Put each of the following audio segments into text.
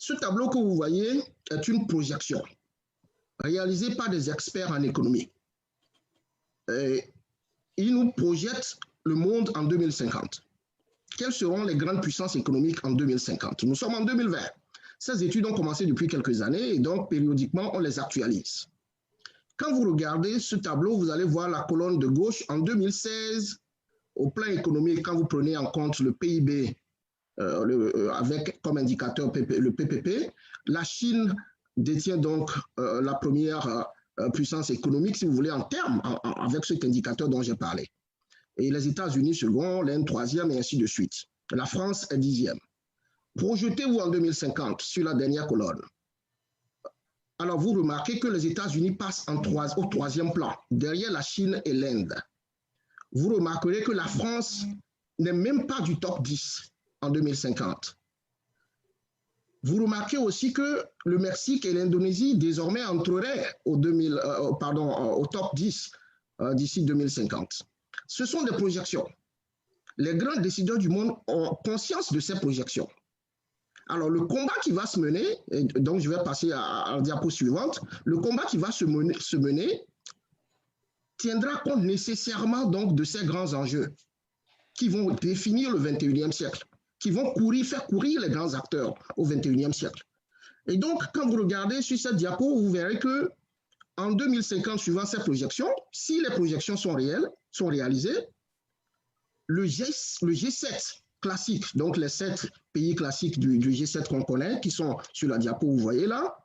Ce tableau que vous voyez est une projection réalisée par des experts en économie. Ils nous projettent le monde en 2050. Quelles seront les grandes puissances économiques en 2050? Nous sommes en 2020. Ces études ont commencé depuis quelques années et donc périodiquement on les actualise. Quand vous regardez ce tableau, vous allez voir la colonne de gauche en 2016, au plan économique, quand vous prenez en compte le PIB avec comme indicateur le PPP, la Chine détient donc la première puissance économique, si vous voulez, en termes, avec cet indicateur dont j'ai parlé. Et les États-Unis second, l'Inde troisième, et ainsi de suite. La France est dixième. Projetez-vous en 2050 sur la dernière colonne. Alors, vous remarquez que les États-Unis passent au troisième plan, derrière la Chine et l'Inde. Vous remarquerez que la France n'est même pas du top 10 en 2050. Vous remarquez aussi que le Mexique et l'Indonésie désormais entreraient au top 10 d'ici 2050. Ce sont des projections. Les grands décideurs du monde ont conscience de ces projections. Alors, le combat qui va se mener, et donc je vais passer à la diapo suivante, le combat qui va se mener tiendra compte nécessairement donc de ces grands enjeux qui vont définir le 21e siècle, qui vont faire courir les grands acteurs au 21e siècle. Et donc, quand vous regardez sur cette diapo, vous verrez que en 2050, suivant ces projections, si les projections sont réalisées, le G7 classique, donc les 7 pays classiques du G7 qu'on connaît, qui sont sur la diapo, vous voyez là,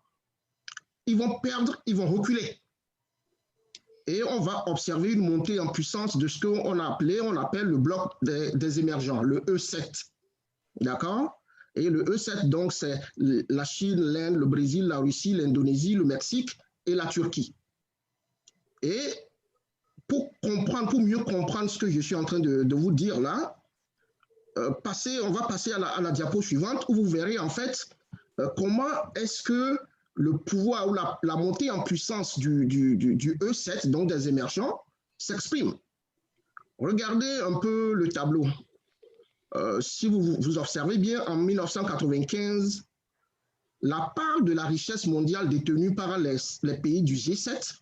ils vont perdre, ils vont reculer. Et on va observer une montée en puissance de ce qu'on appelle le bloc des émergents, le E7. D'accord? Et le E7, donc, c'est la Chine, l'Inde, le Brésil, la Russie, l'Indonésie, le Mexique et la Turquie. Et pour mieux comprendre ce que je suis en train de vous dire là, on va passer à la diapo suivante où vous verrez en fait comment est-ce que le pouvoir ou la montée en puissance du E7, donc des émergents, s'exprime. Regardez un peu le tableau. Si vous observez bien, en 1995, la part de la richesse mondiale détenue par les pays du G7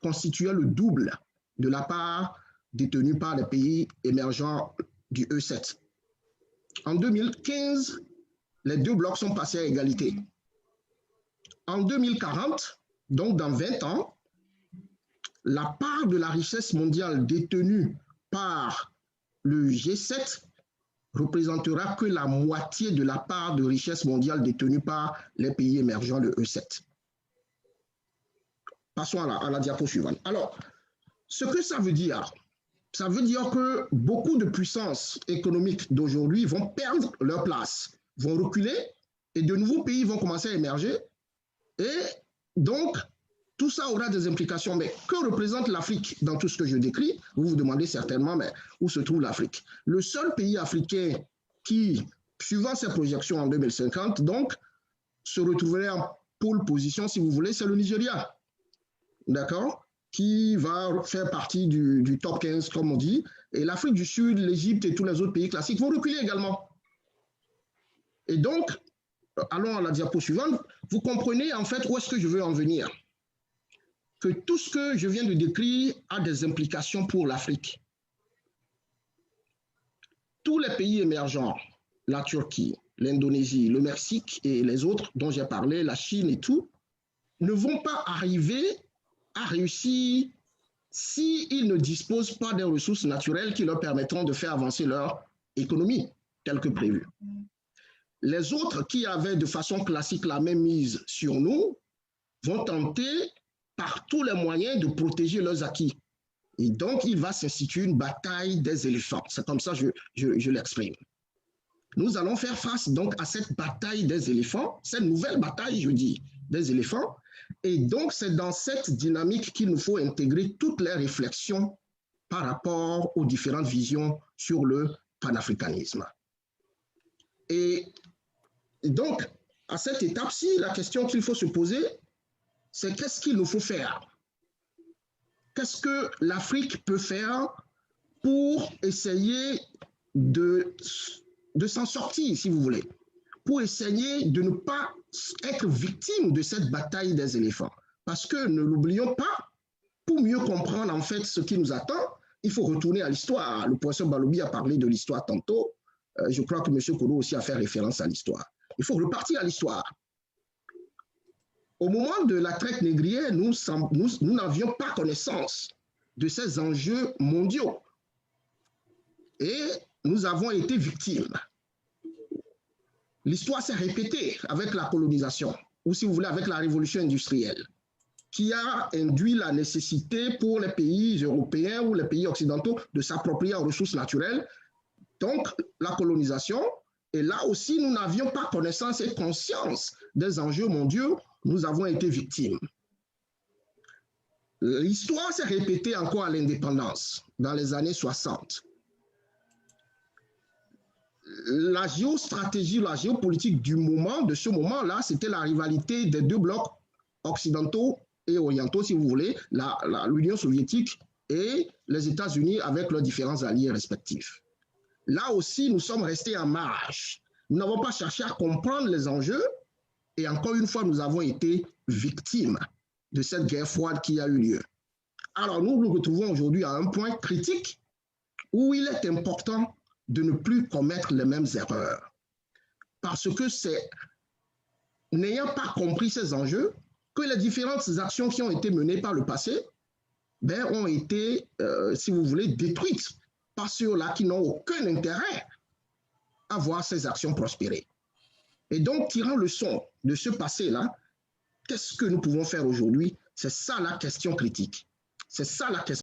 constituait le double de la part détenue par les pays émergents du E7. En 2015, les deux blocs sont passés à égalité. En 2040, donc dans 20 ans, la part de la richesse mondiale détenue par le G7 représentera que la moitié de la part de richesse mondiale détenue par les pays émergents, le E7. Passons à la diapo suivante. Alors, ce que ça veut dire que beaucoup de puissances économiques d'aujourd'hui vont perdre leur place, vont reculer, et de nouveaux pays vont commencer à émerger. Et donc, tout ça aura des implications. Mais que représente l'Afrique dans tout ce que je décris? Vous vous demandez certainement, mais où se trouve l'Afrique? Le seul pays africain qui, suivant ses projections en 2050, donc, se retrouverait en pole position, si vous voulez, c'est le Nigeria. D'accord? Qui va faire partie du top 15, comme on dit. Et l'Afrique du Sud, l'Égypte et tous les autres pays classiques vont reculer également. Et donc, allons à la diapo suivante, vous comprenez en fait où est-ce que je veux en venir. Que tout ce que je viens de décrire a des implications pour l'Afrique. Tous les pays émergents, la Turquie, l'Indonésie, le Mexique et les autres dont j'ai parlé, la Chine et tout, ne vont pas arriver à réussir s'ils ne disposent pas des ressources naturelles qui leur permettront de faire avancer leur économie, telle que prévu. Les autres qui avaient de façon classique la même mise sur nous vont tenter par tous les moyens de protéger leurs acquis. Et donc, il va s'instituer une bataille des éléphants. C'est comme ça que je l'exprime. Nous allons faire face donc à cette bataille des éléphants, cette nouvelle bataille, je dis, des éléphants. Et donc, c'est dans cette dynamique qu'il nous faut intégrer toutes les réflexions par rapport aux différentes visions sur le panafricanisme. Et donc, à cette étape-ci, la question qu'il faut se poser, c'est qu'est-ce qu'il nous faut faire? Qu'est-ce que l'Afrique peut faire pour essayer de s'en sortir, si vous voulez, pour essayer de ne pas être victime de cette bataille des éléphants. Parce que, ne l'oublions pas, pour mieux comprendre en fait ce qui nous attend, il faut retourner à l'histoire. Le professeur Balobi a parlé de l'histoire tantôt. Je crois que M. Kodo aussi a fait référence à l'histoire. Il faut repartir à l'histoire. Au moment de la traite négrière, nous n'avions pas connaissance de ces enjeux mondiaux. Et nous avons été victimes. L'histoire s'est répétée avec la colonisation, ou si vous voulez, avec la révolution industrielle, qui a induit la nécessité pour les pays européens ou les pays occidentaux de s'approprier aux ressources naturelles. Donc, la colonisation, et là aussi, nous n'avions pas connaissance et conscience des enjeux mondiaux, nous avons été victimes. L'histoire s'est répétée encore à l'indépendance, dans les années 60. La géostratégie, la géopolitique du moment, de ce moment-là, c'était la rivalité des deux blocs occidentaux et orientaux, si vous voulez, l'Union soviétique et les États-Unis avec leurs différents alliés respectifs. Là aussi, nous sommes restés en marge. Nous n'avons pas cherché à comprendre les enjeux et encore une fois, nous avons été victimes de cette guerre froide qui a eu lieu. Alors, nous nous retrouvons aujourd'hui à un point critique où il est important de ne plus commettre les mêmes erreurs. Parce que c'est n'ayant pas compris ces enjeux que les différentes actions qui ont été menées par le passé ont été, si vous voulez, détruites par ceux-là qui n'ont aucun intérêt à voir ces actions prospérer. Et donc, tirant leçon de ce passé-là, qu'est-ce que nous pouvons faire aujourd'hui? C'est ça la question critique. C'est ça la question.